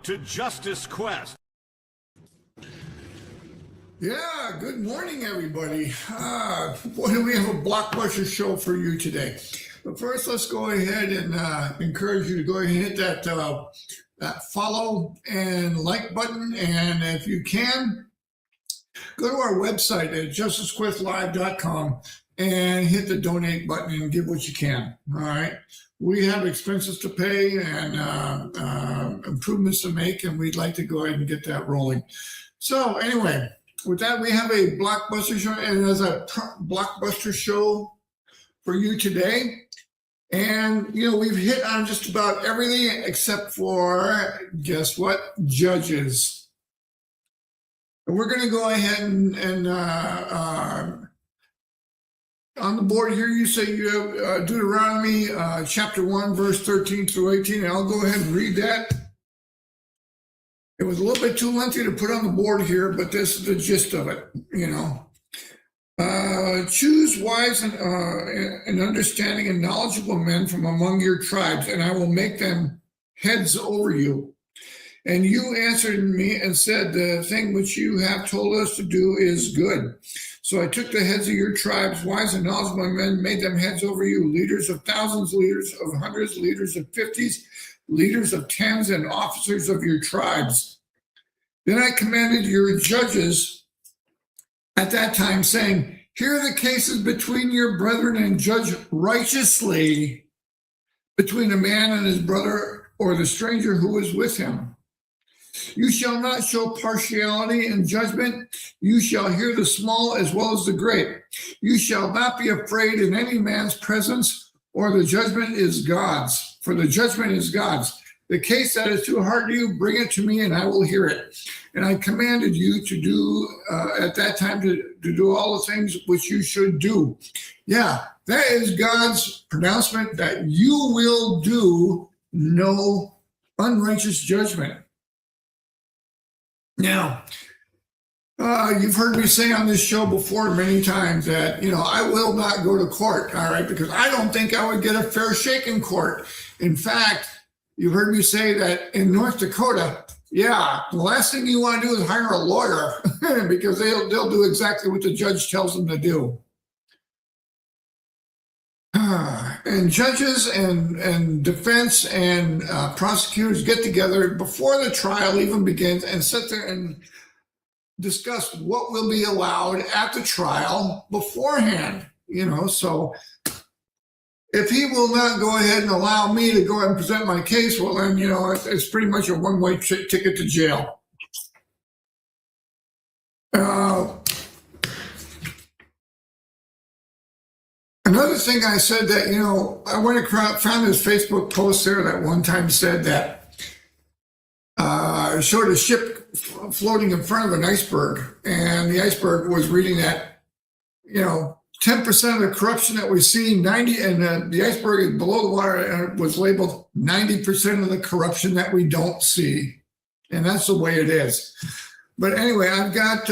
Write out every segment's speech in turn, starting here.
to Justice Quest. Yeah, good morning, everybody. Boy, do we have a blockbuster show for you today. But first, let's go ahead and encourage you to go ahead and hit that follow and like button. And if you can, go to our website at justicequestlive.com and hit the donate button and give what you can. All right. We have expenses to pay and improvements to make, and we'd like to go ahead and get that rolling. So anyway, with that, we have a blockbuster show, and there's a blockbuster show for you today. And, you know, we've hit on just about everything except for, guess what? Judges. And we're going to go ahead and on the board here, you say you have Deuteronomy chapter 1, verse 13 through 18. And I'll go ahead and read that. It was a little bit too lengthy to put on the board here, but this is the gist of it, you know. Choose wise and understanding and knowledgeable men from among your tribes, and I will make them heads over you. And you answered me and said, the thing which you have told us to do is good. So I took the heads of your tribes, wise and knowledgeable men, made them heads over you, leaders of thousands, leaders of hundreds, leaders of 50s, leaders of tens, and officers of your tribes. Then I commanded your judges at that time, saying, here are the cases between your brethren, and judge righteously between a man and his brother or the stranger who is with him. You shall not show partiality in judgment. You shall hear the small as well as the great. You shall not be afraid in any man's presence, or the judgment is God's. For the judgment is God's. The case that is too hard to you, bring it to me, and I will hear it. And I commanded you to do, at that time, to do all the things which you should do. Yeah, that is God's pronouncement that you will do no unrighteous judgment. Now, you've heard me say on this show before many times that, you know, I will not go to court, all right, because I don't think I would get a fair shake in court. In fact, you've heard me say that in North Dakota, yeah, the last thing you want to do is hire a lawyer because they'll do exactly what the judge tells them to do. And judges and defense and prosecutors get together before the trial even begins and sit there and discuss what will be allowed at the trial beforehand. You know, so if he will not go ahead and allow me to go ahead and present my case, well, then, you know, it's pretty much a one-way ticket to jail. Another thing I said that, you know, I went across, found this Facebook post there that one time said that showed a ship floating in front of an iceberg, and the iceberg was reading that, you know, 10% of the corruption that we see, the iceberg is below the water, and it was labeled 90% of the corruption that we don't see. And that's the way it is. But anyway, I've got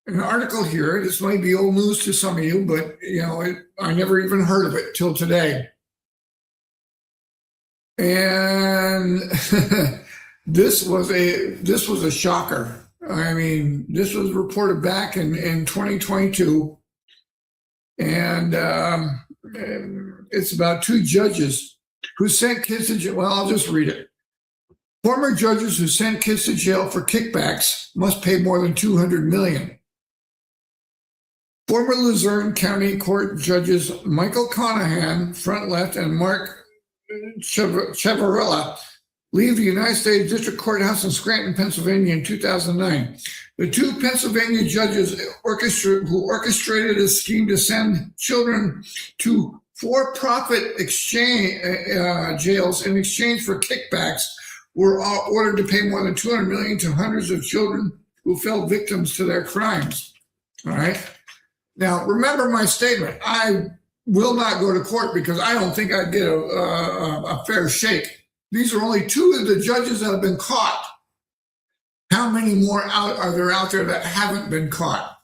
an article here. This might be old news to some of you, but, you know, I never even heard of it till today. And this was a shocker. I mean, this was reported back in 2022, and it's about two judges who sent kids to jail. Well, I'll just read it. Former judges who sent kids to jail for kickbacks must pay more than $200 million. Former Luzerne County Court judges Michael Conahan, front left, and Mark Chavarella leave the United States District Courthouse in Scranton, Pennsylvania in 2009. The two Pennsylvania judges who orchestrated a scheme to send children to for-profit exchange jails in exchange for kickbacks were ordered to pay more than $200 million to hundreds of children who fell victims to their crimes. All right. Now, remember my statement. I will not go to court because I don't think I'd get a fair shake. These are only two of the judges that have been caught. How many more are there out there that haven't been caught?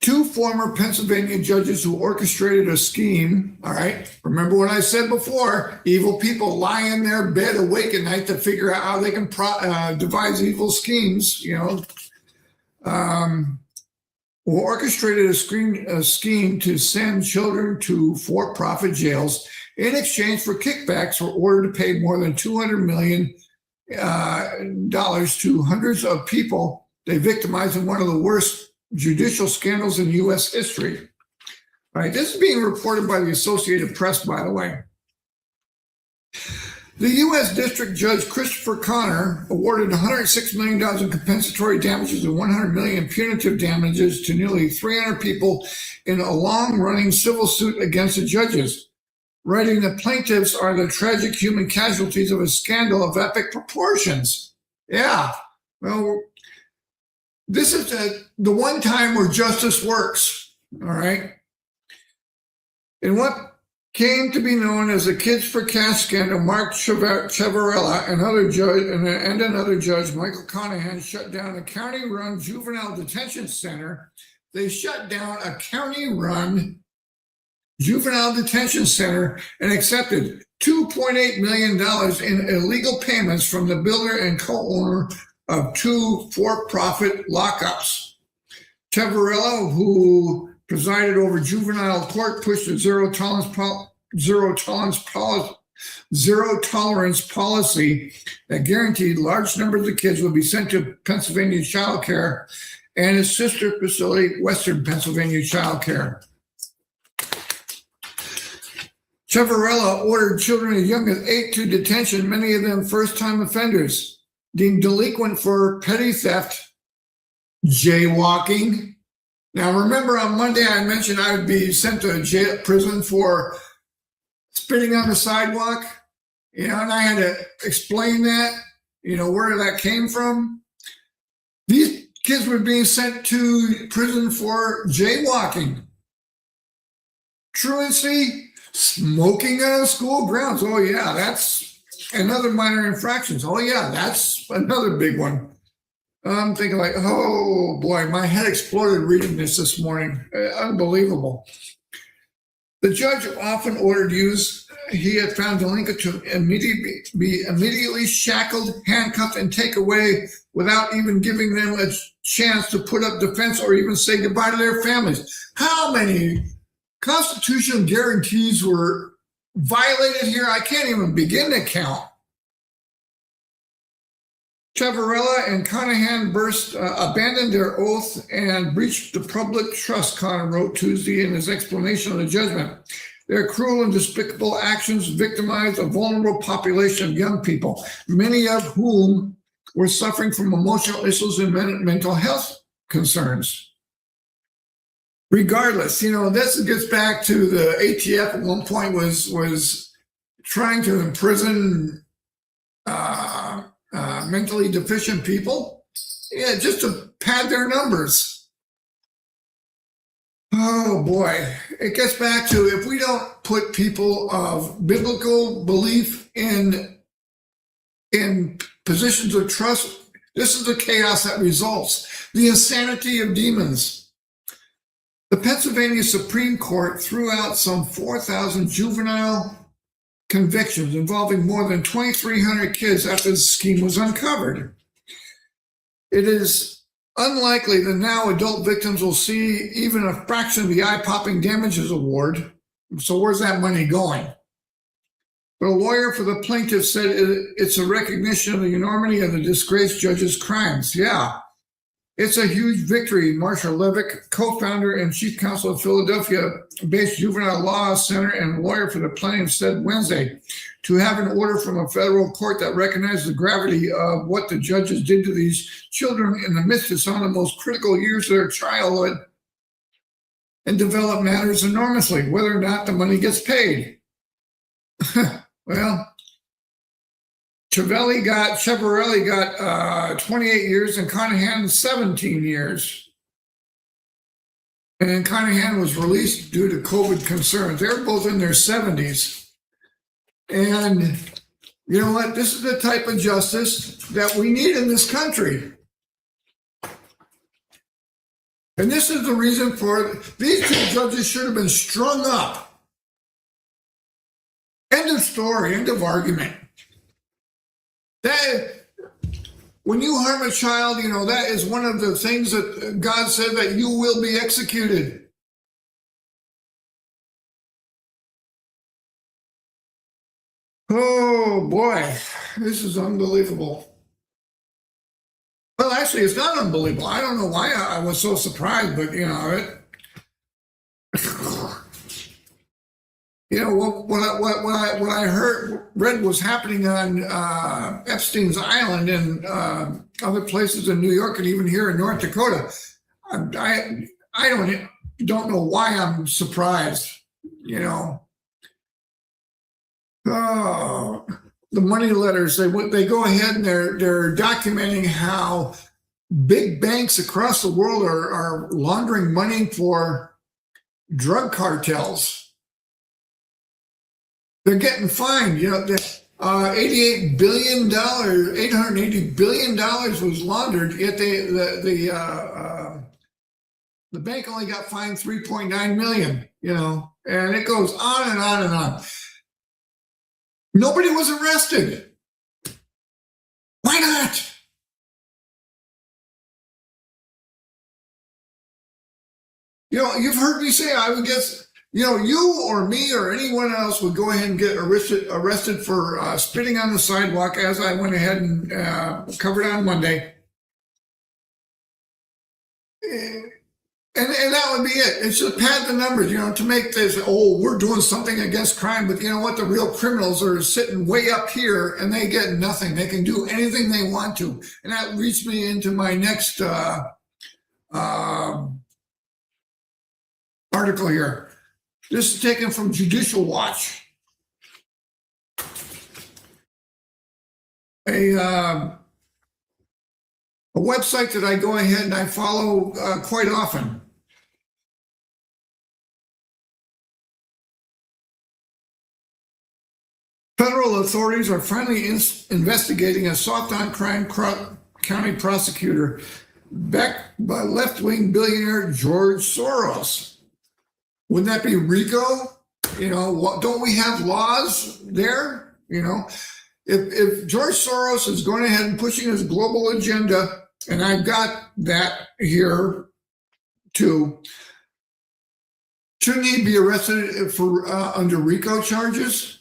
Two former Pennsylvania judges who orchestrated a scheme, all right? Remember what I said before, evil people lie in their bed awake at night to figure out how they can devise evil schemes, who orchestrated a scheme to send children to for-profit jails in exchange for kickbacks, were ordered to pay more than $200 million to hundreds of people they victimized in one of the worst judicial scandals in U.S. history. All right, this is being reported by the Associated Press, by the way. The U.S. District Judge Christopher Connor awarded $106 million in compensatory damages and $100 million in punitive damages to nearly 300 people in a long-running civil suit against the judges, writing the plaintiffs are the tragic human casualties of a scandal of epic proportions. Yeah, well, this is the one time where justice works, all right? In what came to be known as the Kids for Cash scandal, Mark Ciavarella and another judge, Michael Conahan, shut down a county-run juvenile detention center. They shut down a county-run juvenile detention center and accepted $2.8 million in illegal payments from the builder and co-owner of two for-profit lockups. Ciavarella, who presided over juvenile court, pushed a zero tolerance policy that guaranteed large numbers of kids would be sent to Pennsylvania Child Care and its sister facility, Western Pennsylvania Child Care. Ciavarella ordered children as young as 8 to detention, many of them first-time offenders, deemed delinquent for petty theft, jaywalking. Now, remember on Monday I mentioned I would be sent to prison for spitting on the sidewalk, and I had to explain that, where that came from. These kids were being sent to prison for jaywalking, truancy, smoking on school grounds. Oh yeah, that's another minor infractions. Oh yeah, that's another big one. I'm thinking like, oh boy, my head exploded reading this morning. Unbelievable. The judge often ordered he had found delinquent to be immediately shackled, handcuffed, and taken away without even giving them a chance to put up defense or even say goodbye to their families. How many constitutional guarantees were violated here? I can't even begin to count. Ciavarella and Conahan abandoned their oath and breached the public trust, Connor wrote Tuesday in his explanation of the judgment. Their cruel and despicable actions victimized a vulnerable population of young people, many of whom were suffering from emotional issues and mental health concerns. Regardless, this gets back to the ATF at one point was trying to imprison mentally deficient people, just to pad their numbers. Oh boy, it gets back to if we don't put people of biblical belief in positions of trust, this is the chaos that results, the insanity of demons. The Pennsylvania Supreme Court threw out some 4,000 juvenile convictions involving more than 2,300 kids after the scheme was uncovered. It is unlikely that now adult victims will see even a fraction of the eye-popping damages award. So where's that money going? But a lawyer for the plaintiff said it's a recognition of the enormity of the disgraced judge's crimes. Yeah, it's a huge victory, Marsha Levick, co-founder and chief counsel of Philadelphia-based Juvenile Law Center and lawyer for the plaintiff, said Wednesday. To have an order from a federal court that recognizes the gravity of what the judges did to these children in the midst of some of the most critical years of their childhood and develop matters enormously, whether or not the money gets paid. Well, Ciavarelli got 28 years and Conahan 17 years. And Conahan was released due to COVID concerns. They were both in their 70s. And you know what? This is the type of justice that we need in this country. And this is the reason for these two judges should have been strung up. End of story, end of argument. That when you harm a child, that is one of the things that God said that you will be executed. Oh boy, this is unbelievable. Well, actually, it's not unbelievable. I don't know why I was so surprised, but what I read was happening on Epstein's Island and other places in New York and even here in North Dakota. I don't know why I'm surprised. Oh, the money letters, they go ahead and they're documenting how big banks across the world are laundering money for drug cartels. They're getting fined. $880 billion was laundered, yet the bank only got fined $3.9 million, and it goes on and on and on. Nobody was arrested. Why not? You've heard me say, I would guess, you or me or anyone else would go ahead and get arrested for spitting on the sidewalk, as I went ahead and covered on Monday. And that would be it. It's just pad the numbers, to make this, we're doing something against crime. But you know what? The real criminals are sitting way up here and they get nothing. They can do anything they want to. And that leads me into my next article here. This is taken from Judicial Watch. A website that I go ahead and I follow quite often. Federal authorities are finally investigating a soft-on-crime county prosecutor backed by left-wing billionaire George Soros. Wouldn't that be RICO? Don't we have laws there? If George Soros is going ahead and pushing his global agenda, and I've got that here too, shouldn't he be arrested for under RICO charges?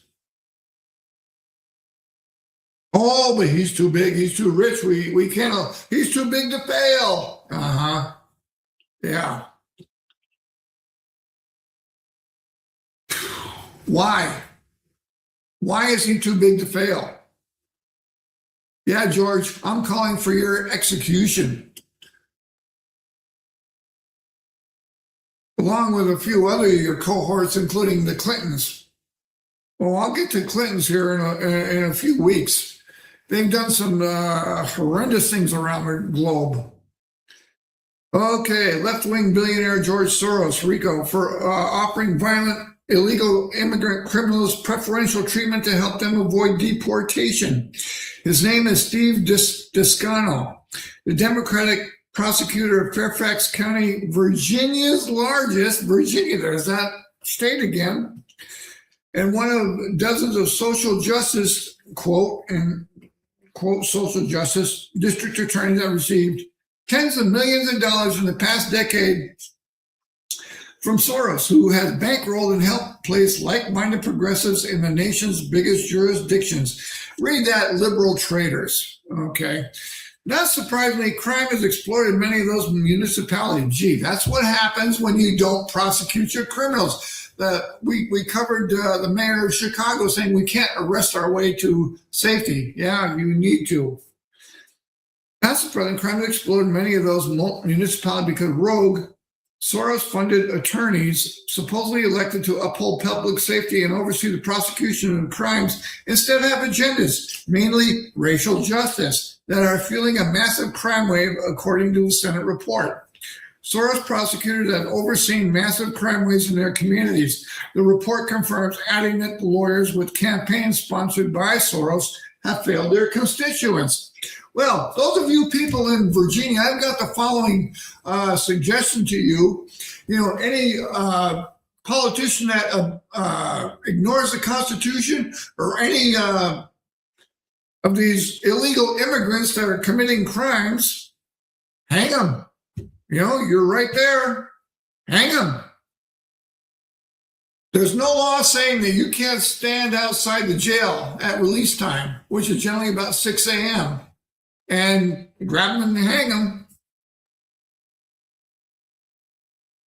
Oh, but he's too big. He's too rich. We can't. He's too big to fail. Yeah. Why? Why is he too big to fail? Yeah, George, I'm calling for your execution. Along with a few other of your cohorts, including the Clintons. Well, I'll get to Clintons here in a few weeks. They've done some horrendous things around the globe. Okay, left-wing billionaire George Soros, RICO, for offering violent illegal immigrant criminals preferential treatment to help them avoid deportation. His name is Steve Descano, the Democratic prosecutor of Fairfax County, Virginia's largest, there's that state again, and one of dozens of social justice, quote social justice district attorneys that received tens of millions of dollars in the past decade from Soros, who has bankrolled and helped place like-minded progressives in the nation's biggest jurisdictions. Read that, liberal traitors. Okay. Not surprisingly, crime has exploded in many of those municipalities. Gee, that's what happens when you don't prosecute your criminals. We covered the mayor of Chicago saying we can't arrest our way to safety. Yeah, you need to. Not surprisingly, crime has exploded in many of those municipalities because rogue, Soros-funded attorneys, supposedly elected to uphold public safety and oversee the prosecution of crimes, instead have agendas, mainly racial justice, that are fueling a massive crime wave, according to a Senate report. Soros prosecutors have overseen massive crime waves in their communities. The report confirms, adding that the lawyers with campaigns sponsored by Soros have failed their constituents. Well, those of you people in Virginia, I've got the following suggestion to you. You know, any politician that ignores the Constitution, or any of these illegal immigrants that are committing crimes, hang them. You know, you're right there. Hang them. There's no law saying that you can't stand outside the jail at release time, which is generally about 6 a.m., and grab them and hang them.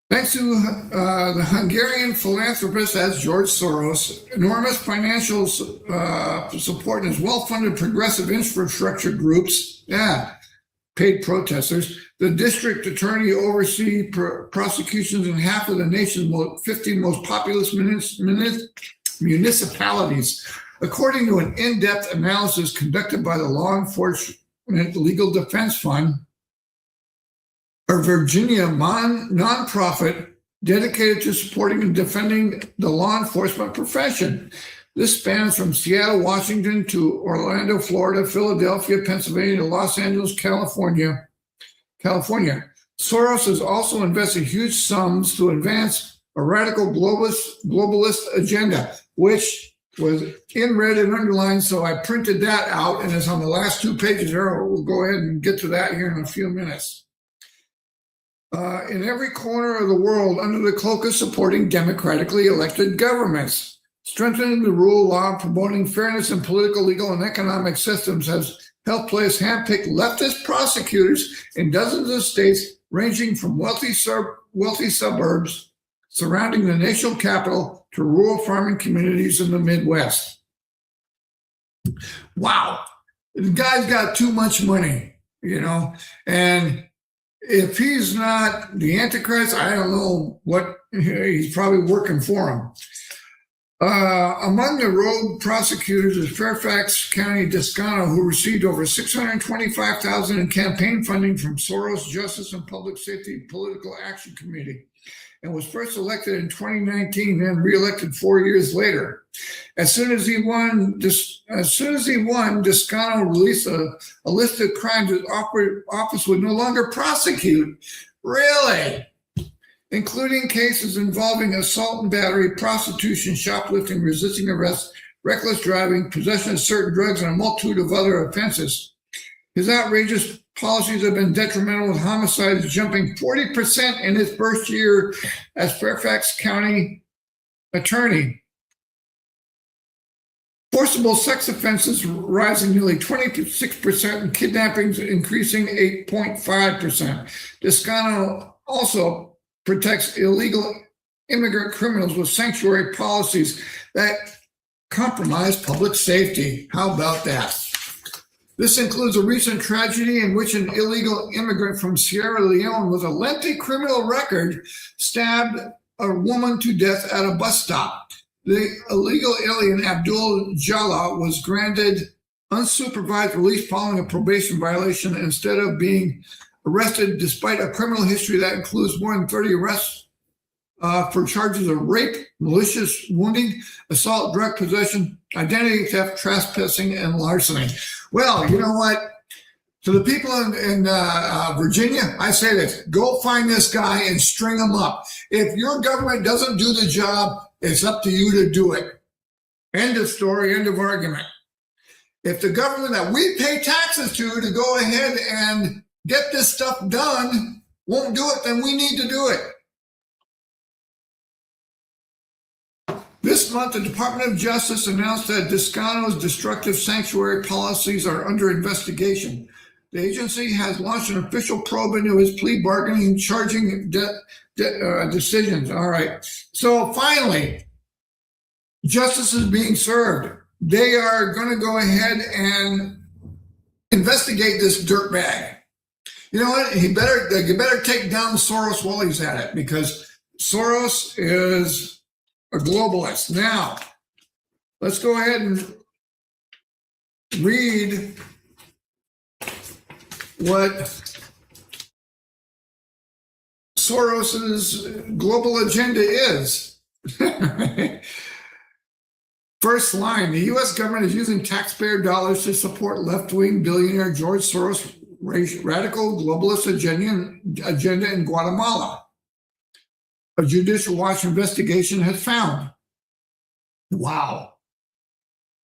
Thanks to the Hungarian philanthropist, that's George Soros, enormous financial support, and his well-funded progressive infrastructure groups, paid protesters, the district attorney oversees prosecutions in half of the nation's 50 most populous municipalities. According to an in-depth analysis conducted by the Law Enforcement Legal Defense Fund, a Virginia nonprofit dedicated to supporting and defending the law enforcement profession. This spans from Seattle, Washington, to Orlando, Florida, Philadelphia, Pennsylvania, to Los Angeles, California. Soros has also invested huge sums to advance a radical globalist agenda, which was in red and underlined, so I printed that out, and it's on the last 2 pages there. We'll go ahead and get to that here in a few minutes. In every corner of the world, under the cloak of supporting democratically elected governments, strengthening the rule of law, promoting fairness in political, legal, and economic systems has helped place handpicked leftist prosecutors in dozens of states, ranging from wealthy suburbs surrounding the national capital to rural farming communities in the Midwest. Wow, the guy's got too much money, you know, and if he's not the Antichrist, I don't know what, he's probably working for him. Among the rogue prosecutors is Fairfax County Descano, who received over $625,000 in campaign funding from Soros Justice and Public Safety Political Action Committee, and was first elected in 2019, then reelected 4 years later. As soon as he won, Descano released a list of crimes his office would no longer prosecute. Really? Including cases involving assault and battery, prostitution, shoplifting, resisting arrest, reckless driving, possession of certain drugs, and a multitude of other offenses. His outrageous policies have been detrimental, with homicides jumping 40% in his first year as Fairfax County attorney. Forcible sex offenses rising nearly 26%, and kidnappings increasing 8.5%. Descano also protects illegal immigrant criminals with sanctuary policies that compromise public safety. How about that? This includes a recent tragedy in which an illegal immigrant from Sierra Leone with a lengthy criminal record stabbed a woman to death at a bus stop. The illegal alien Abdul Jallah was granted unsupervised release following a probation violation instead of being arrested, despite a criminal history that includes more than 30 arrests for charges of rape, malicious wounding, assault, drug possession, identity theft, trespassing, and larceny. Well, you know what? To the people in Virginia, I say this: go find this guy and string him up. If your government doesn't do the job, it's up to you to do it. End of story, end of argument. If the government that we pay taxes to go ahead and get this stuff done won't do it, then we need to do it. This month, the Department of Justice announced that Descano's destructive sanctuary policies are under investigation. The agency has launched an official probe into his plea bargaining, charging decisions. All right. So finally, justice is being served. They are going to go ahead and investigate this dirtbag. You know what? You better take down Soros while he's at it, because Soros is a globalist. Now, let's go ahead and read what Soros's global agenda is. First line, the U.S. government is using taxpayer dollars to support left-wing billionaire George Soros' radical globalist agenda in Guatemala. A Judicial Watch investigation has found. Wow.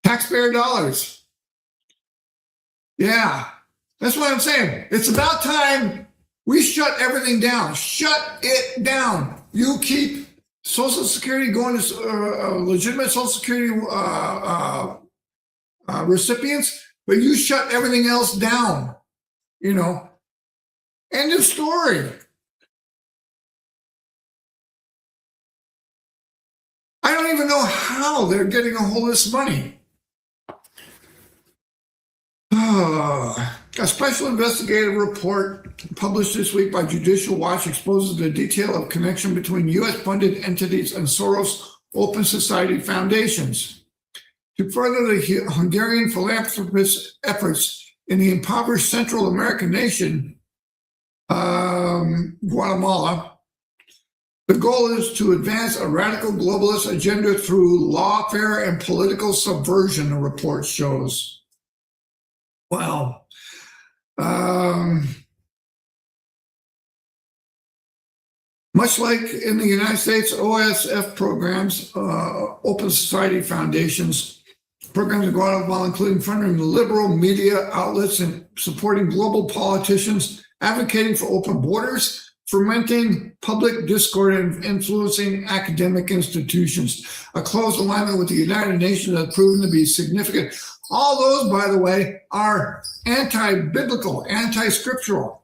Taxpayer dollars. Yeah, that's what I'm saying. It's about time we shut everything down. Shut it down. You keep Social Security going to legitimate Social Security recipients, but you shut everything else down. End of story. I don't even know how they're getting a hold of this money. A special investigative report published this week by Judicial Watch exposes the detail of connection between U.S.-funded entities and Soros Open Society foundations. To further the Hungarian philanthropist efforts in the impoverished Central American nation, Guatemala, the goal is to advance a radical globalist agenda through lawfare and political subversion, the report shows. Well, much like in the United States, OSF programs, Open Society Foundations, programs in Guatemala, including funding liberal media outlets and supporting global politicians, advocating for open borders, fermenting public discord, and influencing academic institutions. A close alignment with the United Nations has proven to be significant. All those, by the way, are anti-biblical, anti-scriptural.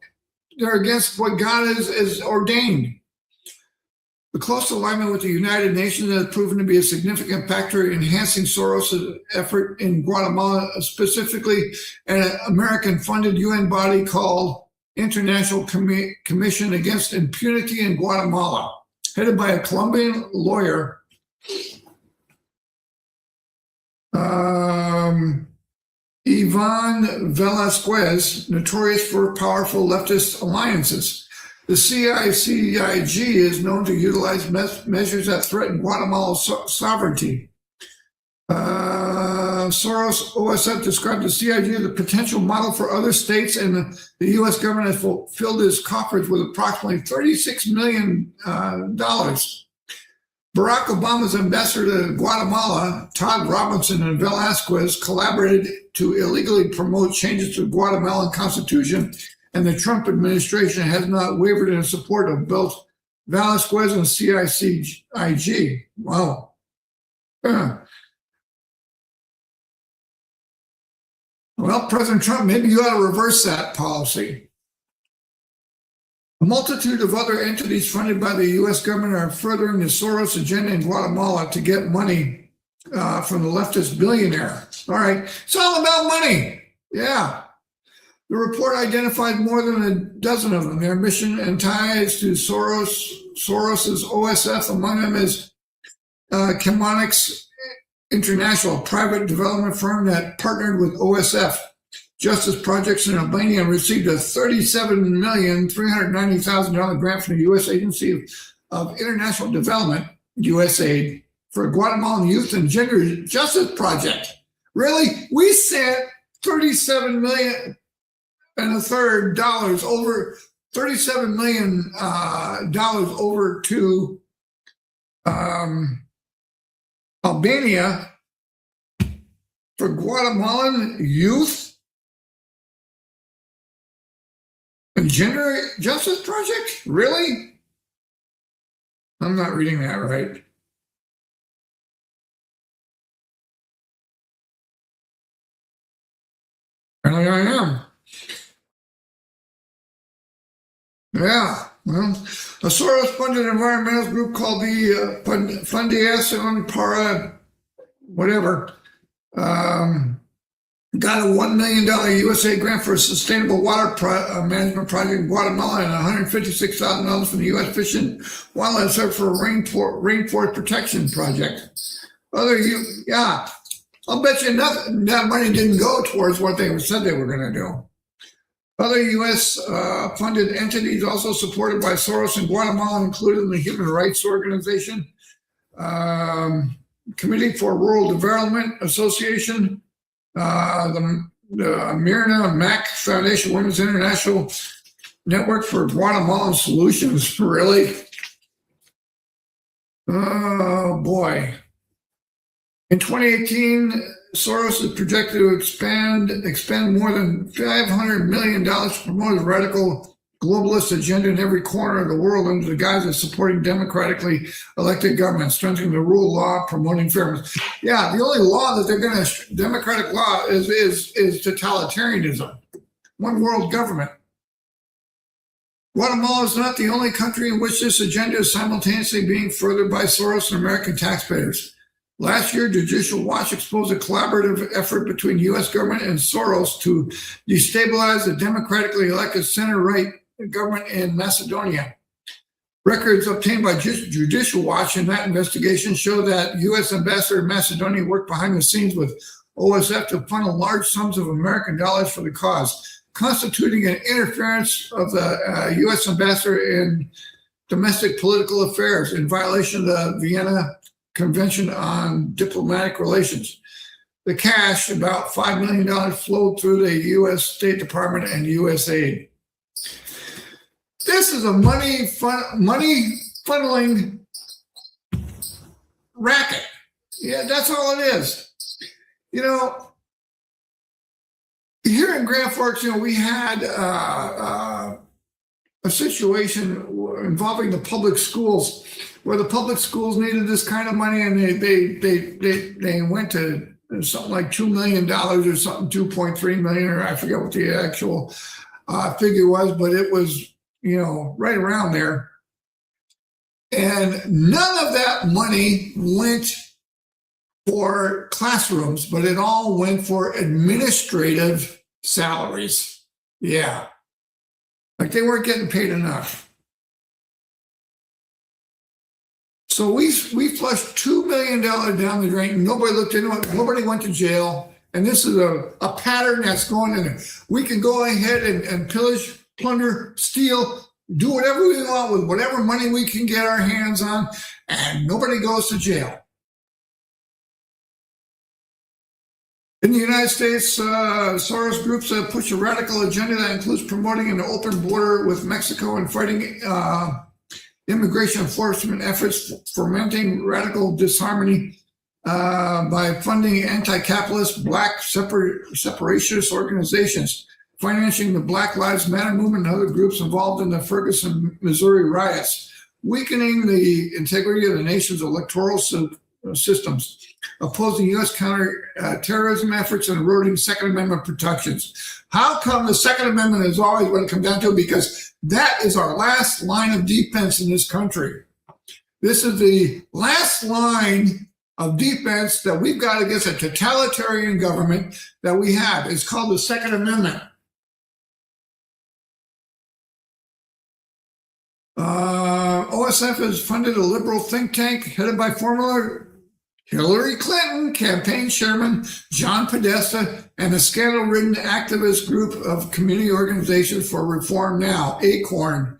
They're against what God has ordained. The close alignment with the United Nations has proven to be a significant factor in enhancing Soros' effort in Guatemala, specifically an American-funded UN body called International Commission Against Impunity in Guatemala, headed by a Colombian lawyer, Ivan Velasquez, notorious for powerful leftist alliances. The CICIG is known to utilize measures that threaten Guatemala's sovereignty. Soros OSF described the CIG as a potential model for other states, and the U.S. government has filled its coffers with approximately $36 million. Barack Obama's ambassador to Guatemala, Todd Robinson, and Velasquez collaborated to illegally promote changes to the Guatemalan constitution, and the Trump administration has not wavered in support of both Velasquez and CICIG. Wow. Well, President Trump, maybe you ought to reverse that policy. A multitude of other entities funded by the U.S. government are furthering the Soros agenda in Guatemala to get money from the leftist billionaire. All right, it's all about money. Yeah. The report identified more than a dozen of them. Their mission and ties to Soros's OSF, among them is Chemonics International, a private development firm that partnered with OSF Justice Projects in Albania and received a $37,390,000 grant from the U.S. Agency of International Development, USAID, for a Guatemalan Youth and Gender Justice Project. Really? We sent $37 million and a third dollars over $37 million over to Albania for Guatemalan youth and gender justice project? Really? I'm not reading that right. Apparently I am. Yeah, well, a Soros-funded environmental group called the Fundación para whatever got a $1 million USA grant for a sustainable water management project in Guatemala and $156,000 from the U.S. Fish and Wildlife Service for a rainforest protection project. Yeah, I'll bet you that money didn't go towards what they said they were going to do. Other U.S. funded entities also supported by Soros in Guatemala, including the Human Rights Organization, Committee for Rural Development Association, the Myrna Mack Foundation, Women's International Network for Guatemalan Solutions. Really? Oh boy. In 2018, Soros is projected to expend more than $500 million to promote a radical globalist agenda in every corner of the world under the guise of supporting democratically elected government, strengthening the rule of law, promoting fairness. Yeah, the only law that they're going to, democratic law, is totalitarianism, one world government. Guatemala is not the only country in which this agenda is simultaneously being furthered by Soros and American taxpayers. Last year, Judicial Watch exposed a collaborative effort between the U.S. government and Soros to destabilize the democratically elected center-right government in Macedonia. Records obtained by Judicial Watch in that investigation show that U.S. Ambassador in Macedonia worked behind the scenes with OSF to funnel large sums of American dollars for the cause, constituting an interference of the U.S. ambassador in domestic political affairs in violation of the Vienna Convention on Diplomatic Relations. The cash, about $5 million, flowed through the U.S. State Department and USAID. This is a money funneling racket. Yeah, that's all it is. You know, here in Grand Forks, we had a situation involving the public schools, where the public schools needed this kind of money, and they went to something like $2 million or something, 2.3 million, or I forget what the actual figure was, but it was, right around there. And none of that money went for classrooms, but it all went for administrative salaries. Yeah. Like they weren't getting paid enough. So we flushed $2 million down the drain. Nobody looked into it. Nobody went to jail. And this is a pattern that's going in there. We can go ahead and pillage, plunder, steal, do whatever we want with whatever money we can get our hands on, and nobody goes to jail. In the United States, Soros groups push a radical agenda that includes promoting an open border with Mexico and fighting immigration enforcement efforts, fomenting radical disharmony by funding anti-capitalist Black separationist organizations, financing the Black Lives Matter movement and other groups involved in the Ferguson, Missouri riots, weakening the integrity of the nation's electoral systems, opposing U.S. counter-terrorism efforts, and eroding Second Amendment protections. How come the Second Amendment is always what it comes down to? Because that is our last line of defense in this country. This is the last line of defense that we've got against a totalitarian government that we have. It's called the Second Amendment. OSF has funded a liberal think tank headed by former Hillary Clinton campaign chairman John Podesta and a scandal-ridden activist group of community organizations for Reform Now, ACORN.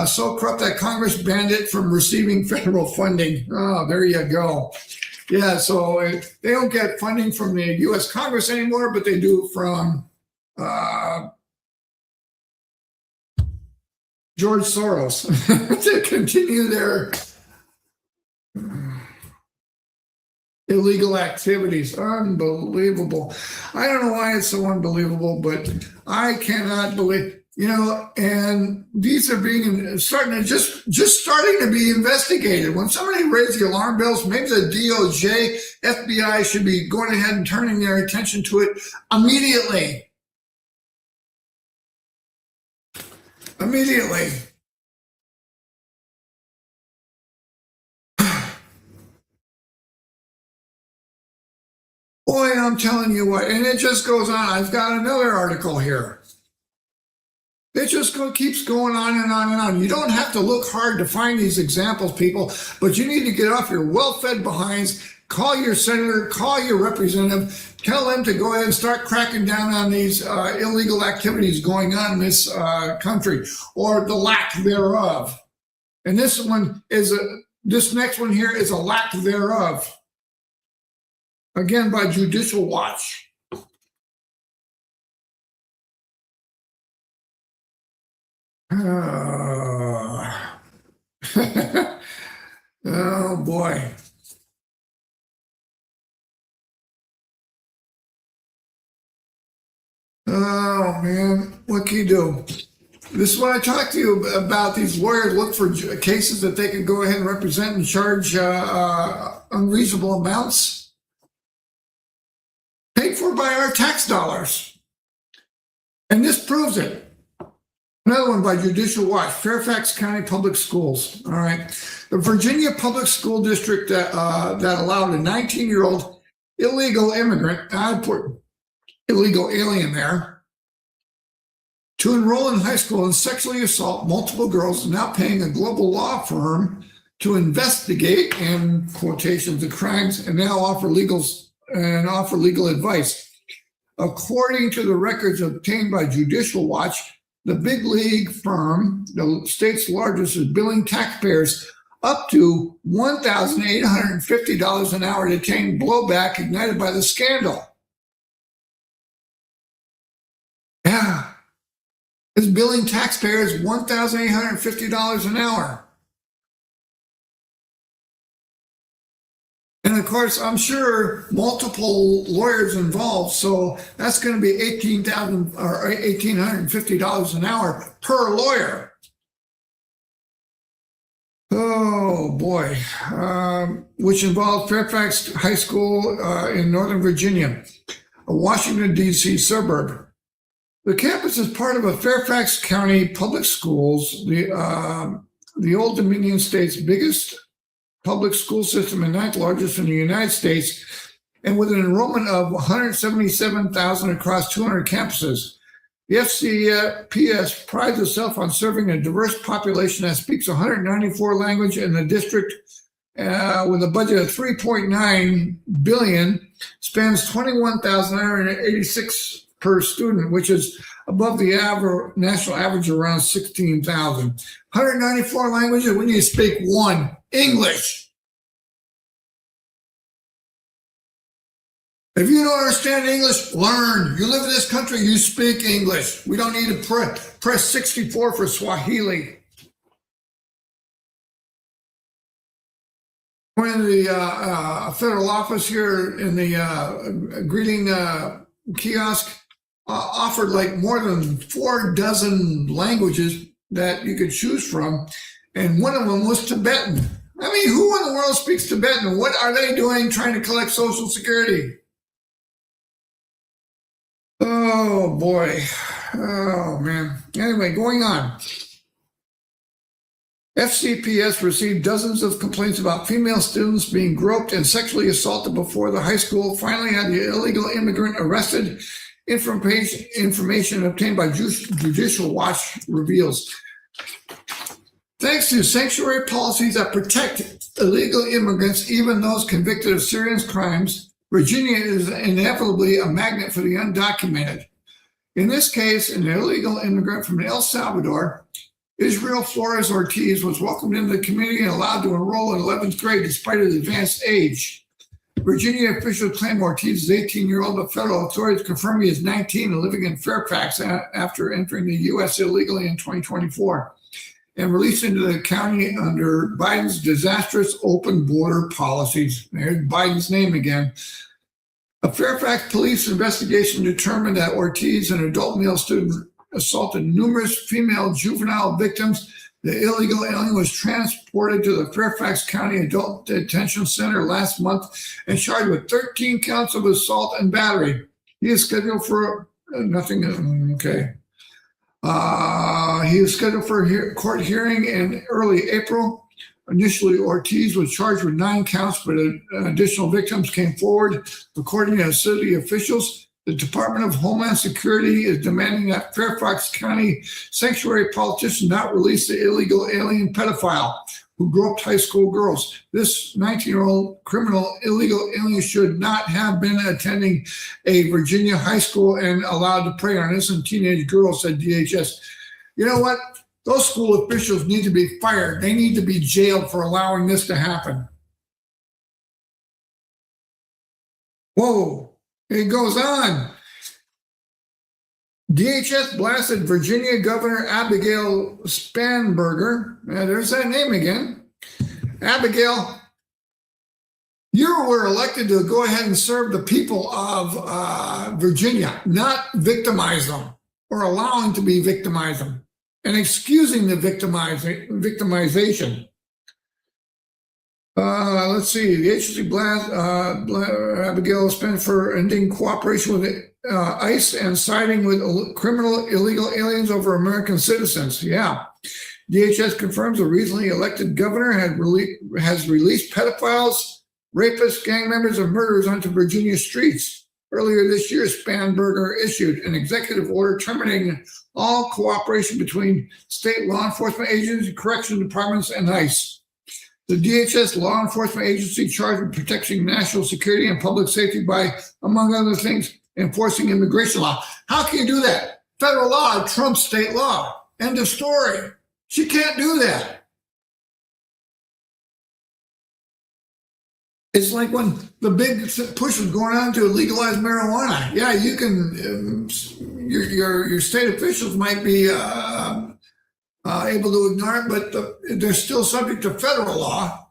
So corrupt that Congress banned it from receiving federal funding. Oh, there you go. Yeah, so they don't get funding from the U.S. Congress anymore, but they do from George Soros to continue their illegal activities. Unbelievable. I don't know why it's so unbelievable, but I cannot believe, and these are starting to be investigated. When somebody raises the alarm bells, maybe the DOJ, FBI should be going ahead and turning their attention to it immediately. Immediately. Boy, I'm telling you what, and it just goes on. I've got another article here. It just keeps going on and on and on. You don't have to look hard to find these examples, people, but you need to get off your well-fed behinds, call your senator, call your representative, tell them to go ahead and start cracking down on these illegal activities going on in this country, or the lack thereof. And this next one here is a lack thereof. again by Judicial Watch. Oh boy. Oh man, what can you do? This is what I talked to you about. These lawyers look for cases that they can go ahead and represent and charge unreasonable amounts paid for by our tax dollars. And this proves it. Another one by Judicial Watch, Fairfax County Public Schools. All right. The Virginia Public School District that allowed a 19-year-old illegal immigrant, I put illegal alien there, to enroll in high school and sexually assault multiple girls, is now paying a global law firm to investigate, in quotations, the crimes and now offer legal advice. According to the records obtained by Judicial Watch, the big league firm, the state's largest, is billing taxpayers up to $1,850 an hour to tame blowback ignited by the scandal. Yeah, it's billing taxpayers $1,850 an hour. And of course, I'm sure multiple lawyers involved, so that's going to be $18,000 or $1,850 an hour per lawyer. Oh boy, which involved Fairfax High School in Northern Virginia, a Washington, D.C. suburb. The campus is part of a Fairfax County Public Schools, the Old Dominion State's biggest public school system and ninth largest in the United States, and with an enrollment of 177,000 across 200 campuses. The FCPS prides itself on serving a diverse population that speaks 194 languages in the district, with a budget of $3.9 billion, spends 21,986 per student, which is above the national average around 16,000. 194 languages, we need to speak one, English. If you don't understand English, learn. You live in this country, you speak English. We don't need to press 64 for Swahili. We're in the federal office here in the greeting kiosk, offered like more than 4 dozen languages that you could choose from, and one of them was Tibetan. I mean, who in the world speaks Tibetan? What are they doing trying to collect Social Security? Oh boy. Oh man. Anyway, going on. FCPS received dozens of complaints about female students being groped and sexually assaulted before the high school finally had the illegal immigrant arrested. Information obtained by Judicial Watch reveals. Thanks to sanctuary policies that protect illegal immigrants, even those convicted of serious crimes, Virginia is inevitably a magnet for the undocumented. In this case, an illegal immigrant from El Salvador, Israel Flores Ortiz, was welcomed into the community and allowed to enroll in 11th grade despite his advanced age. Virginia officials claim Ortiz is 18-year-old, but federal authorities confirm he is 19 and living in Fairfax after entering the U.S. illegally in 2024 and released into the county under Biden's disastrous open border policies. There's Biden's name again. A Fairfax police investigation determined that Ortiz, an adult male student, assaulted numerous female juvenile victims. The illegal alien was transported to the Fairfax County Adult Detention Center last month and charged with 13 counts of assault and battery. He is scheduled for okay. He is scheduled for a court hearing in early April. Initially, Ortiz was charged with 9 counts, but additional victims came forward. According to city officials, the Department of Homeland Security is demanding that Fairfax County sanctuary politicians not release the illegal alien pedophile who groped high school girls. This 19-year-old criminal illegal alien should not have been attending a Virginia high school and allowed to prey on innocent teenage girls, said DHS. You know what? Those school officials need to be fired. They need to be jailed for allowing this to happen. Whoa, it goes on. DHS blasted Virginia Governor Abigail Spanberger. There's that name again. Abigail, you were elected to go ahead and serve the people of Virginia, not victimize them or allowing to be victimized them and excusing the victimization. Let's see. The agency blast Abigail spent for ending cooperation with ICE and siding with illegal aliens over American citizens. Yeah. DHS confirms the recently elected governor has released pedophiles, rapists, gang members, and murderers onto Virginia streets. Earlier this year, Spanberger issued an executive order terminating all cooperation between state law enforcement agencies, correction departments, and ICE. The DHS law enforcement agency charged with protecting national security and public safety by, among other things, enforcing immigration law. How can you do that? Federal law trumps state law. End of story. She can't do that. It's like when the big push was going on to legalize marijuana. Yeah, you can, your state officials might be able to ignore it, but they're still subject to federal law.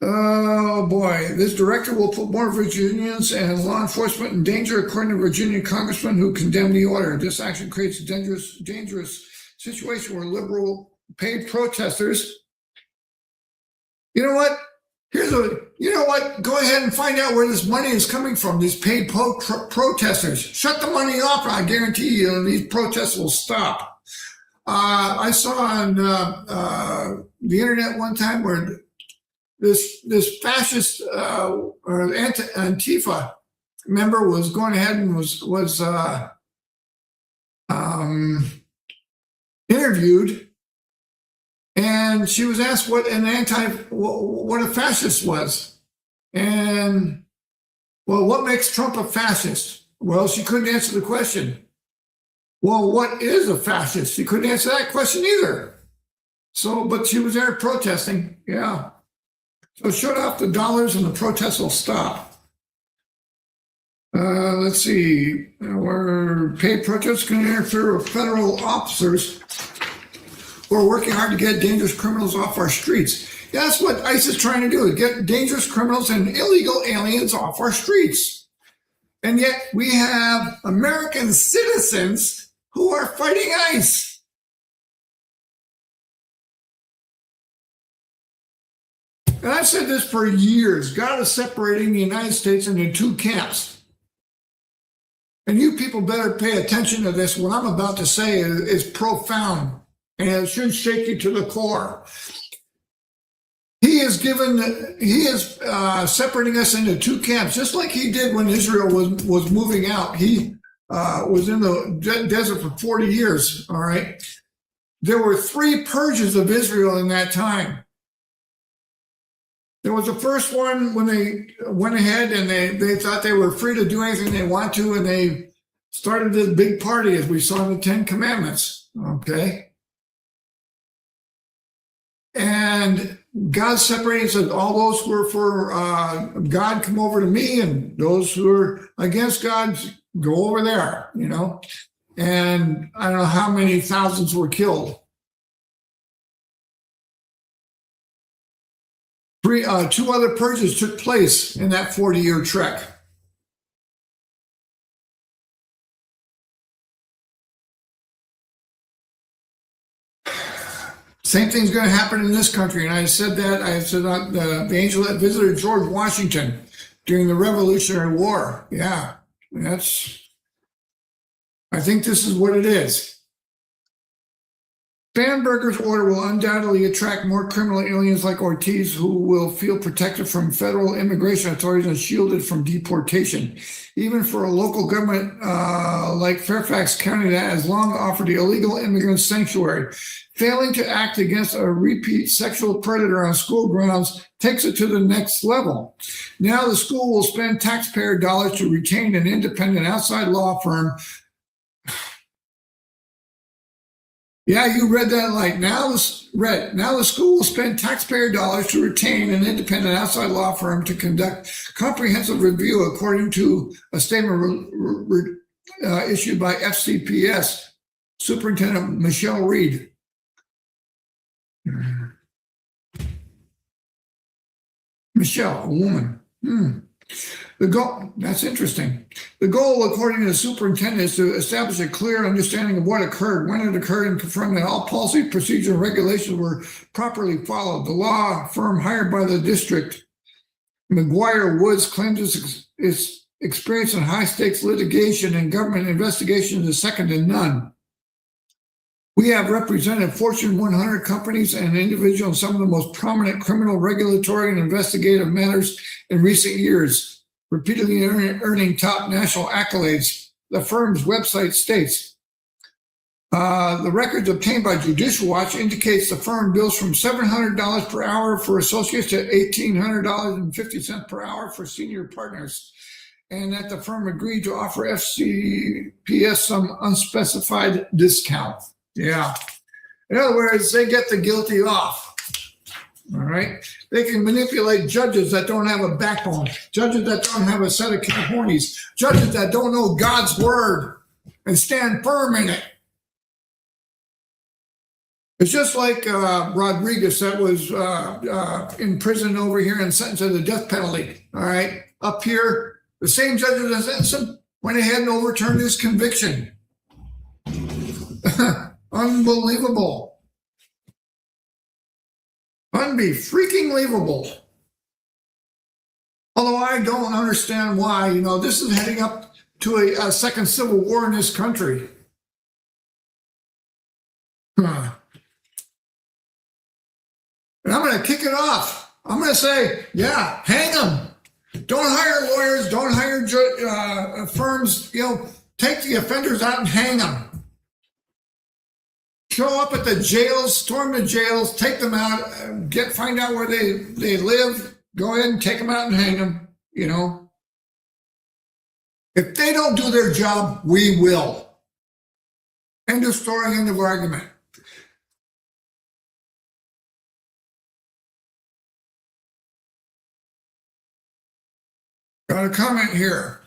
Oh boy, this directive will put more Virginians and law enforcement in danger, according to Virginia congressman who condemned the order. This action creates a dangerous situation where liberal paid protesters. You know what? You know what? Go ahead and find out where this money is coming from, these paid protesters. Shut the money off, and I guarantee you these protests will stop. I saw on the internet one time where this fascist or Antifa member was going ahead and was interviewed. And she was asked what a fascist was. And, well, what makes Trump a fascist? Well, she couldn't answer the question. Well, what is a fascist? She couldn't answer that question either. So, but she was there protesting. Yeah. So shut off the dollars and the protests will stop. Let's see. Where paid protests can interfere with federal officers who are working hard to get dangerous criminals off our streets. Yeah, that's what ICE is trying to do, get dangerous criminals and illegal aliens off our streets. And yet we have American citizens who are fighting ICE. And I've said this for years. God is separating the United States into two camps. And you people better pay attention to this. What I'm about to say is profound. And it should shake you to the core. He is separating us into two camps, just like he did when Israel was moving out. He was in the desert for 40 years, all right? There were 3 purges of Israel in that time. There was the first one when they went ahead and they thought they were free to do anything they want to, and they started this big party, as we saw in the 10 Commandments, okay? And God separated, said, all those who are for God, come over to me, and those who are against God, go over there, you know. And I don't know how many thousands were killed. 2 other purges took place in that 40-year trek. Same thing's going to happen in this country. And I said the angel that visited George Washington during the Revolutionary War. Yeah, I think this is what it is. Spanberger's order will undoubtedly attract more criminal aliens like Ortiz, who will feel protected from federal immigration authorities and shielded from deportation. Even for a local government like Fairfax County that has long offered the illegal immigrants sanctuary, failing to act against a repeat sexual predator on school grounds takes it to the next level. Now the school will spend taxpayer dollars to retain an independent outside law firm Yeah, you read that like now. Now the school will spend taxpayer dollars to retain an independent outside law firm to conduct comprehensive review, according to a statement issued by FCPS Superintendent Michelle Reed. Michelle, a woman. The goal, that's interesting. The goal, according to the superintendent, is to establish a clear understanding of what occurred, when it occurred, and confirm that all policy, procedure, and regulations were properly followed. The law firm hired by the district, McGuire Woods, claims its experience in high-stakes litigation and government investigations is second to none. We have represented Fortune 100 companies and individuals in some of the most prominent criminal, regulatory, and investigative matters in recent years, repeatedly earning top national accolades. The firm's website states, the records obtained by Judicial Watch indicates the firm bills from $700 per hour for associates to $1,800.50 per hour for senior partners, and that the firm agreed to offer FCPS some unspecified discount. Yeah. In other words, they get the guilty off. All right. They can manipulate judges that don't have a backbone, judges that don't have a set of cojones, judges that don't know God's word and stand firm in it. It's just like Rodriguez that was in prison over here and sentenced to the death penalty. All right. Up here, the same judges that sentenced him went ahead and overturned his conviction. Unbelievable. Unbe-freaking-believable. Although I don't understand why, this is heading up to a second civil war in this country. And I'm going to kick it off. I'm going to say, yeah, hang them. Don't hire lawyers. Don't hire firms. Take the offenders out and hang them. Show up at the jails, storm the jails, take them out, find out where they live, go ahead and take them out and hang them, If they don't do their job, we will. End of story, end of argument. Got a comment here.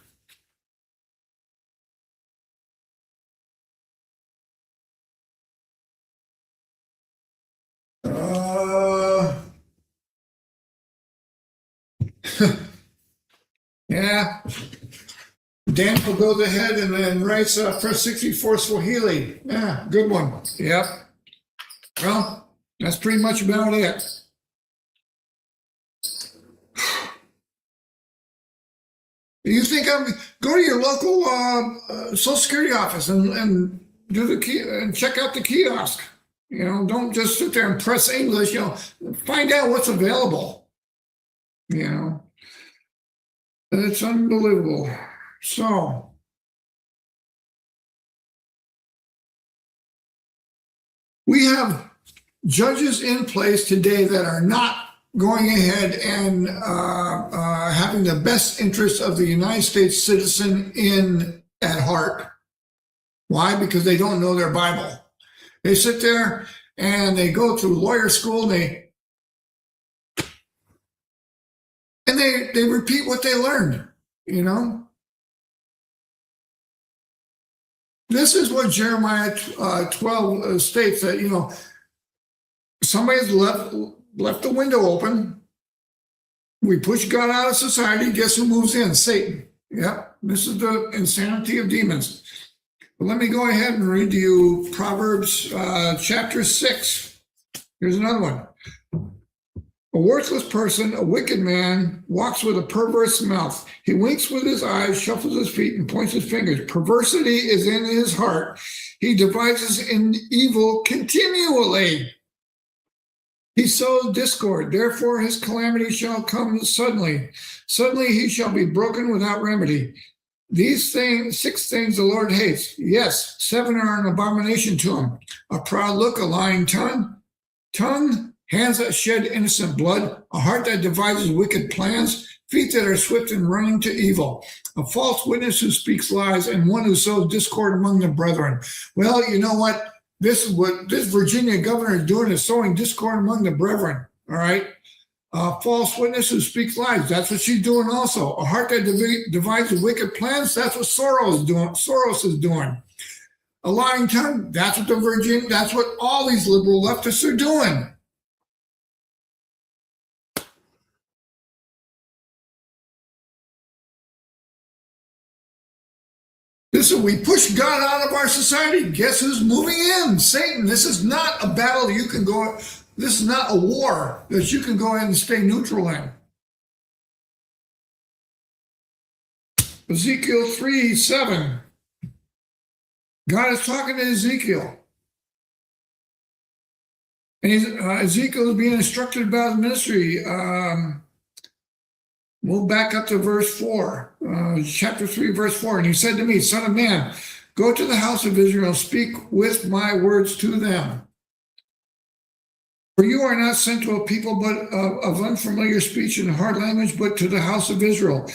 Yeah. Daniel goes ahead and then writes First 64 Swahili. Yeah, good one. Yep. Well, that's pretty much about it. You think go to your local Social Security office and do the key and check out the kiosk. Don't just sit there and press English. Find out what's available. It's unbelievable. So, we have judges in place today that are not going ahead and having the best interests of the United States citizen at heart. Why? Because they don't know their Bible. They sit there and they go through lawyer school and they repeat what they learned, This is what Jeremiah 12 states, that, somebody's left the window open. We push God out of society. Guess who moves in? Satan. Yep. This is the insanity of demons. But let me go ahead and read to you Proverbs chapter 6. Here's another one. A worthless person, a wicked man, walks with a perverse mouth. He winks with his eyes, shuffles his feet, and points his fingers. Perversity is in his heart. He devises in evil continually. He sows discord. Therefore his calamity shall come suddenly. Suddenly he shall be broken without remedy. These 6 things the Lord hates. Yes, 7 are an abomination to him. A proud look, a lying tongue, hands that shed innocent blood, a heart that devises wicked plans, feet that are swift in running to evil, a false witness who speaks lies, and one who sows discord among the brethren. Well, you know what? this is what this Virginia governor is doing, is sowing discord among the brethren. All right. False witness who speaks lies. That's what she's doing also. A heart that divides wicked plans. That's what Soros is doing. A lying tongue. That's what all these liberal leftists are doing. Listen, we push God out of our society. Guess who's moving in? Satan. This is not a battle you can go. This is not a war that you can go ahead and stay neutral in. Ezekiel 3:7. God is talking to Ezekiel. And Ezekiel is being instructed about his ministry. We'll back up to verse 4, chapter 3, verse 4. And he said to me, Son of man, go to the house of Israel, speak with my words to them. For you are not sent to a people but of unfamiliar speech and hard language, but to the house of Israel.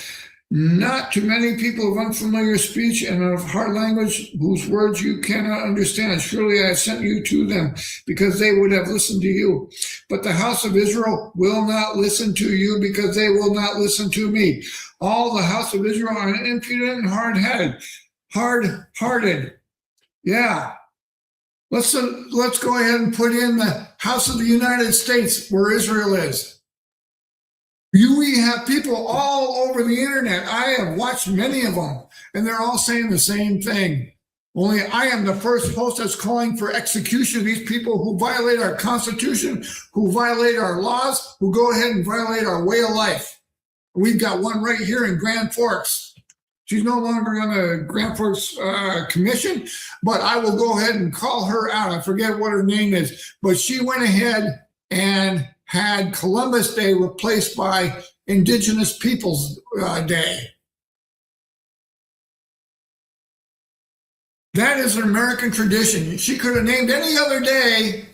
Not to many people of unfamiliar speech and of hard language whose words you cannot understand. Surely I have sent you to them because they would have listened to you. But the house of Israel will not listen to you because they will not listen to me. All the house of Israel are impudent and hard-hearted. Yeah. Let's go ahead and put in the house of the United States where Israel is. We have people all over the internet. I have watched many of them, and they're all saying the same thing. Only I am the first post that's calling for execution of these people who violate our Constitution, who violate our laws, who go ahead and violate our way of life. We've got one right here in Grand Forks. She's no longer on the Grand Forks Commission, but I will go ahead and call her out. I forget what her name is, but she went ahead and had Columbus Day replaced by Indigenous Peoples Day. That is an American tradition. She could have named any other day,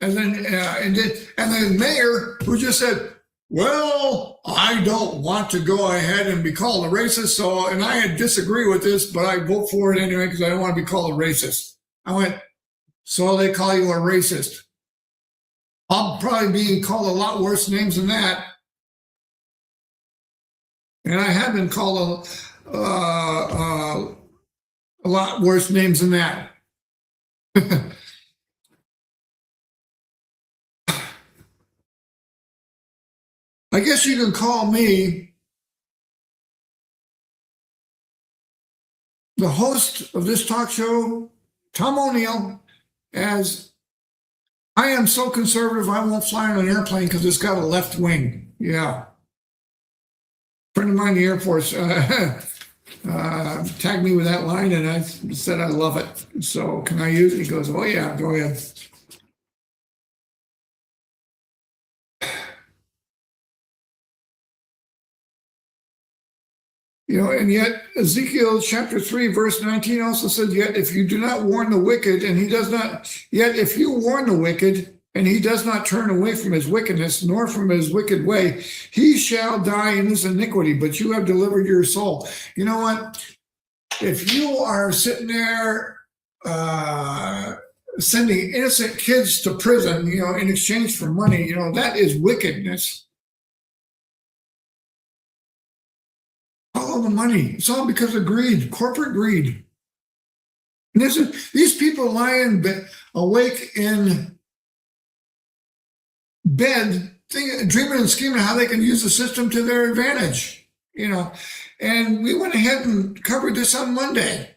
and the mayor who just said, well, I don't want to go ahead and be called a racist, and I disagree with this, but I vote for it anyway because I don't want to be called a racist. I went, so they call you a racist. I'll probably be called a lot worse names than that. And I have been called a lot worse names than that. I guess you can call me the host of this talk show, Tom O'Neill, as I am so conservative I won't fly on an airplane because it's got a left wing. Yeah. A friend of mine in the Air Force tagged me with that line, and I said I love it. So can I use it? He goes, oh yeah, go ahead. And yet Ezekiel chapter 3, verse 19 also says, yet if you do not warn the wicked, yet if you warn the wicked, and he does not turn away from his wickedness, nor from his wicked way, he shall die in his iniquity, but you have delivered your soul. You know what? If you are sitting there sending innocent kids to prison, in exchange for money, that is wickedness. All the money. It's all because of greed, corporate greed. And these people lying awake in bed, dreaming and scheming how they can use the system to their advantage. And we went ahead and covered this on Monday.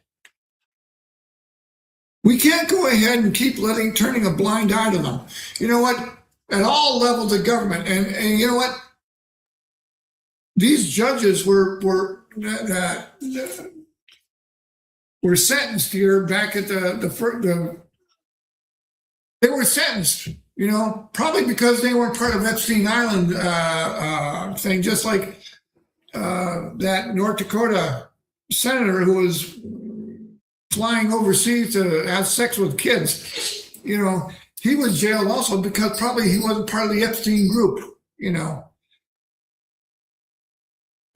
We can't go ahead and keep turning a blind eye to them. You know what? At all levels of government, and you know what? These judges were sentenced here back at they were sentenced, probably because they weren't part of Epstein Island thing, just like that North Dakota senator who was flying overseas to have sex with kids. He was jailed also because probably he wasn't part of the Epstein group, And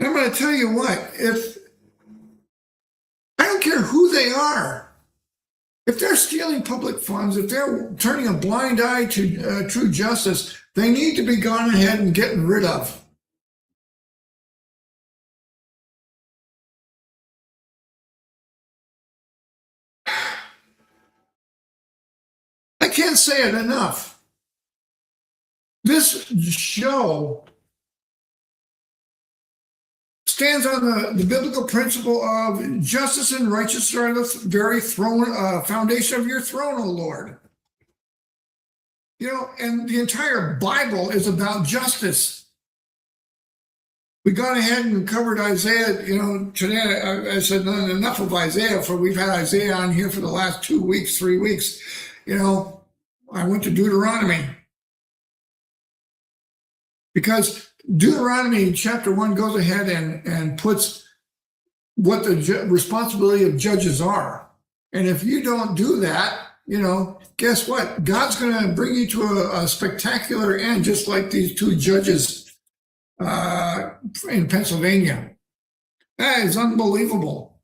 I'm going to tell you what, I don't care who they are. If they're stealing public funds, if they're turning a blind eye to true justice, they need to be gone ahead and getting rid of. I can't say it enough. This show stands on the biblical principle of justice and righteousness are the very foundation of your throne, O Lord. And the entire Bible is about justice. We gone ahead and covered Isaiah. Today I said enough of Isaiah, for we've had Isaiah on here for the last 2 weeks, 3 weeks. I went to Deuteronomy, because Deuteronomy chapter 1 goes ahead and puts what the responsibility of judges are. And if you don't do that, guess what? God's going to bring you to a spectacular end, just like these 2 judges in Pennsylvania. That is unbelievable.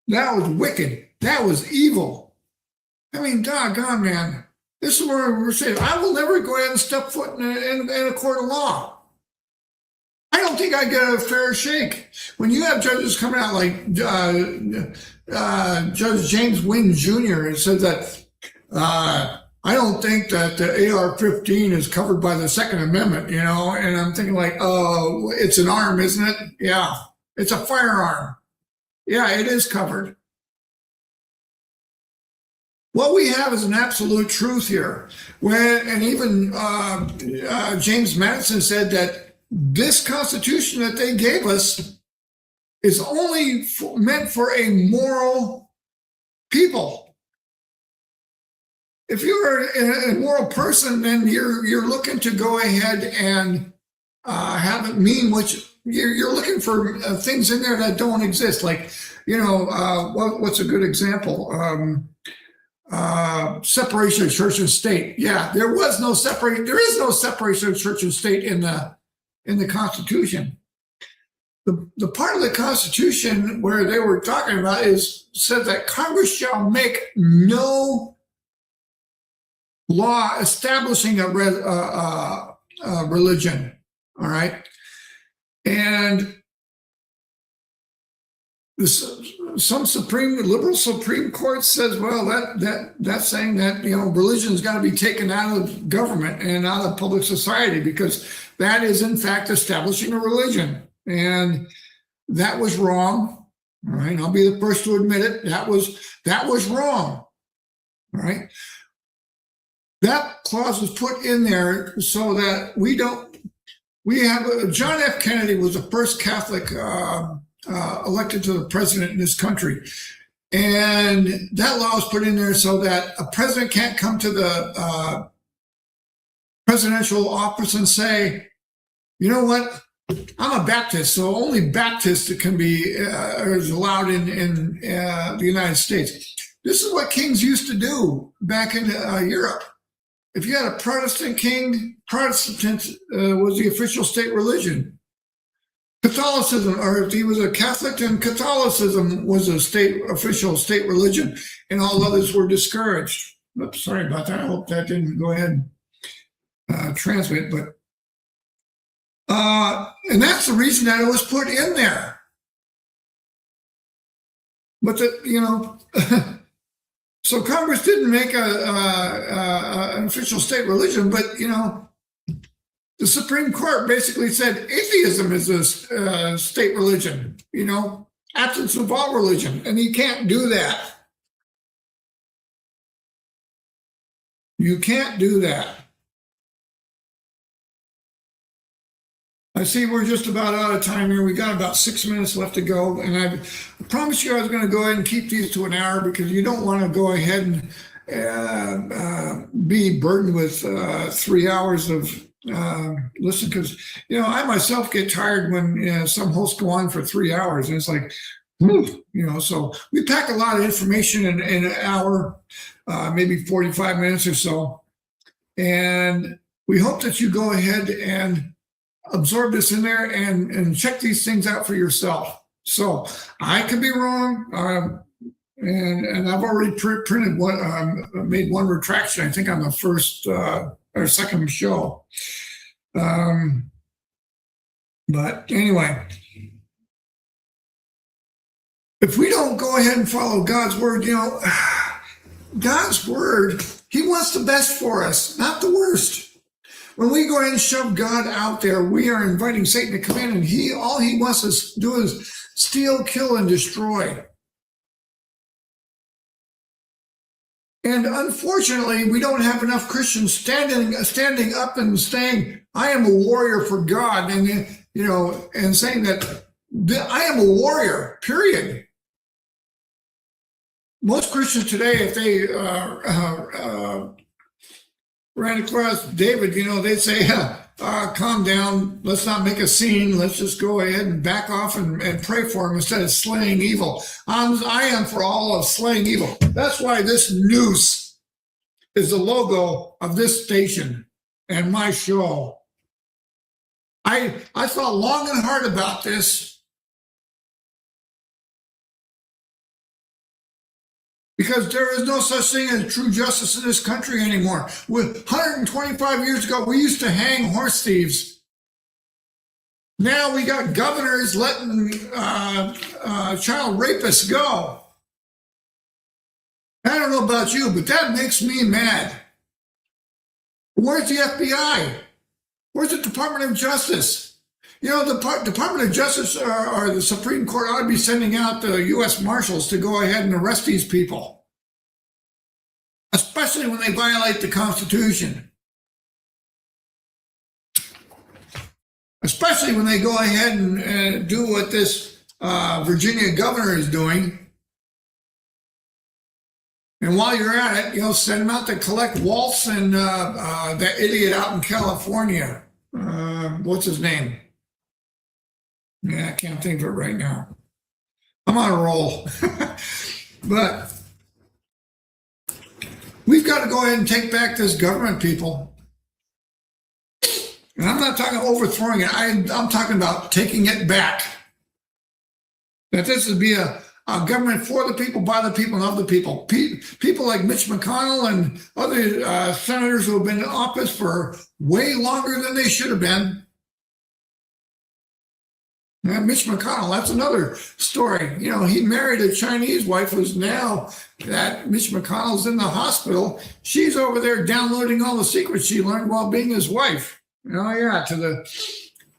That was wicked. That was evil. I mean, doggone, man. This is where we're saying, I will never go ahead and step foot in a court of law. I don't think I get a fair shake. When you have judges coming out like Judge James Wynn Jr. and said that I don't think that the AR-15 is covered by the Second Amendment, and I'm thinking like, oh, it's an arm, isn't it? Yeah, it's a firearm. Yeah, it is covered. What we have is an absolute truth here. And even James Madison said that this Constitution that they gave us is only meant for a moral people. If you're a moral person, then you're looking to go ahead and have it mean what you're looking for things in there that don't exist. Like, what's a good example? Separation of church and state. Yeah, there is no separation of church and state in the Constitution. The part of the Constitution where they were talking about said that Congress shall make no law establishing a religion. All right, and some liberal Supreme Court says, well, that's saying that religion's got to be taken out of government and out of public society, because that is in fact establishing a religion, and that was wrong. All right, I'll be the first to admit it. That was wrong. All right, that clause was put in there so that John F. Kennedy was the first Catholic elected to the president in this country. And that law was put in there so that a president can't come to the presidential office and say, you know what, I'm a Baptist, so only Baptists can be is allowed in the United States. This is what kings used to do back in Europe. If you had a Protestant king, Protestant was the official state religion. Catholicism, or if he was a Catholic, then Catholicism was a official state religion, and all others were discouraged. Oops, sorry about that. I hope that didn't go ahead and transmit, but and that's the reason that it was put in there. But so Congress didn't make an official state religion, but the Supreme Court basically said atheism is a state religion, absence of all religion, and you can't do that. You can't do that. I see we're just about out of time here. We got about 6 minutes left to go, and I promised you I was going to go ahead and keep these to an hour, because you don't want to go ahead and be burdened with 3 hours of listen, because I myself get tired when some hosts go on for 3 hours, and it's like, so we pack a lot of information in an hour, maybe 45 minutes or so, and we hope that you go ahead and absorb this in there and check these things out for yourself. So I could be wrong. And I've already printed one, made one retraction, I think on the first or second show. But anyway, if we don't go ahead and follow God's word, God's word, he wants the best for us, not the worst. When we go ahead and shove God out there, we are inviting Satan to come in, and all he wants us to do is steal, kill, and destroy. And unfortunately, we don't have enough Christians standing up and saying, I am a warrior for God, and and saying that I am a warrior, period. Most Christians today, if they ran across David, they'd say, calm down, let's not make a scene, let's just go ahead and back off and pray for him instead of slaying evil. I am for all of slaying evil. That's why this noose is the logo of this station and my show. I thought long and hard about this, because there is no such thing as true justice in this country anymore. 125 years ago, we used to hang horse thieves. Now we got governors letting child rapists go. I don't know about you, but that makes me mad. Where's the FBI? Where's the Department of Justice? The Department of Justice or the Supreme Court ought to be sending out the U.S. Marshals to go ahead and arrest these people, especially when they violate the Constitution, especially when they go ahead and do what this Virginia governor is doing. And while you're at it, send them out to collect Waltz and that idiot out in California. What's his name? Yeah, I can't think of it right now. I'm on a roll. But we've got to go ahead and take back this government, people. And I'm not talking overthrowing it. I'm talking about taking it back. That this would be a government for the people, by the people, and of the people. People like Mitch McConnell and other senators who have been in office for way longer than they should have been. Yeah, Mitch McConnell, that's another story. He married a Chinese wife who's now that Mitch McConnell's in the hospital. She's over there downloading all the secrets she learned while being his wife. To the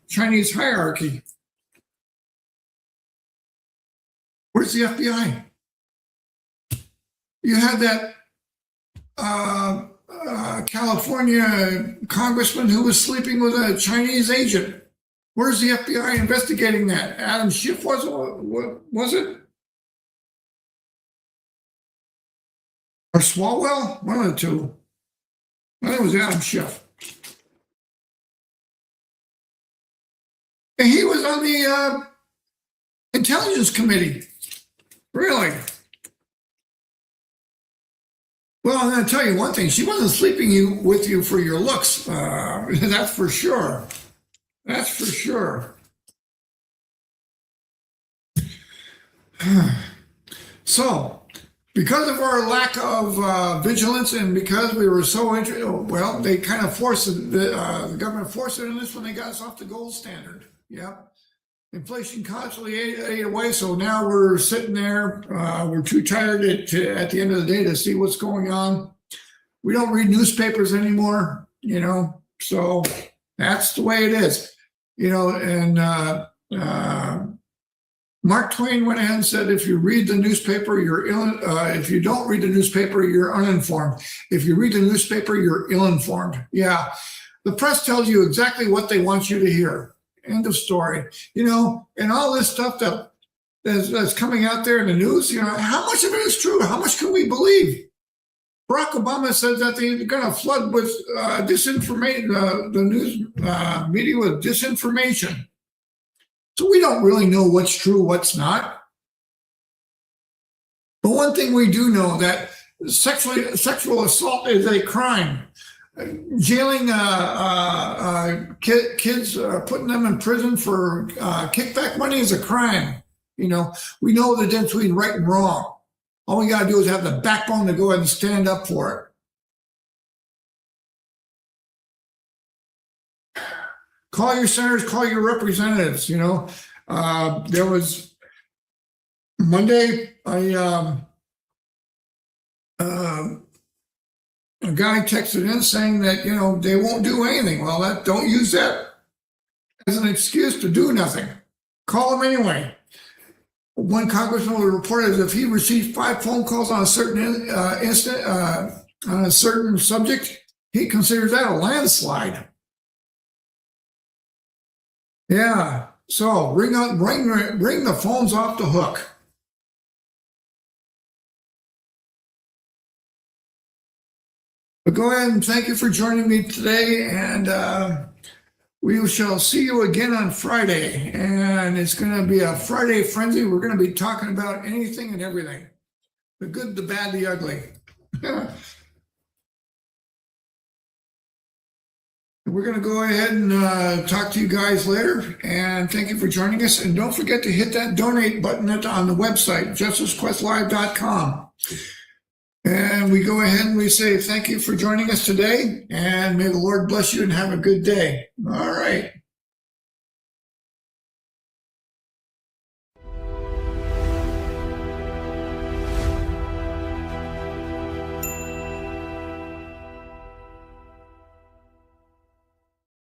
Chinese hierarchy. Where's the FBI? You had that California congressman who was sleeping with a Chinese agent. Where's the FBI investigating that? Adam Schiff was it? Or Swalwell? One of the two. I think it was Adam Schiff. And he was on the Intelligence Committee. Really? Well, I'm going to tell you one thing. She wasn't sleeping with you for your looks. That's for sure. That's for sure. So, because of our lack of vigilance and because we were so they kind of forced the government forced it on this when they got us off the gold standard. Yep. Inflation constantly ate away, so now we're sitting there. We're too tired at the end of the day to see what's going on. We don't read newspapers anymore, so that's the way it is. And Mark Twain went ahead and said, if you read the newspaper, you're if you don't read the newspaper, you're uninformed. If you read the newspaper, you're ill-informed. Yeah, the press tells you exactly what they want you to hear. End of story. And all this stuff that's coming out there in the news, how much of it is true? How much can we believe? Barack Obama said that they're going to flood with disinformation, the news media with disinformation. So we don't really know what's true, what's not. But one thing we do know, that sexual assault is a crime. Jailing kids, putting them in prison for kickback money is a crime. We know the difference between right and wrong. All we got to do is have the backbone to go ahead and stand up for it. Call your senators, call your representatives. There was Monday, a guy texted in saying that, they won't do anything. Well, don't use that as an excuse to do nothing. Call him anyway. One congressman will report as if he received 5 phone calls on a certain on a certain subject, he considers that a landslide. Yeah, so ring the phones off the hook. But go ahead and thank you for joining me today, and we shall see you again on Friday, and it's going to be a Friday frenzy. We're going to be talking about anything and everything, the good, the bad, the ugly. We're going to go ahead and talk to you guys later, and thank you for joining us. And don't forget to hit that donate button on the website, justicequestlive.com. And we go ahead and we say thank you for joining us today, and may the Lord bless you and have a good day. All right.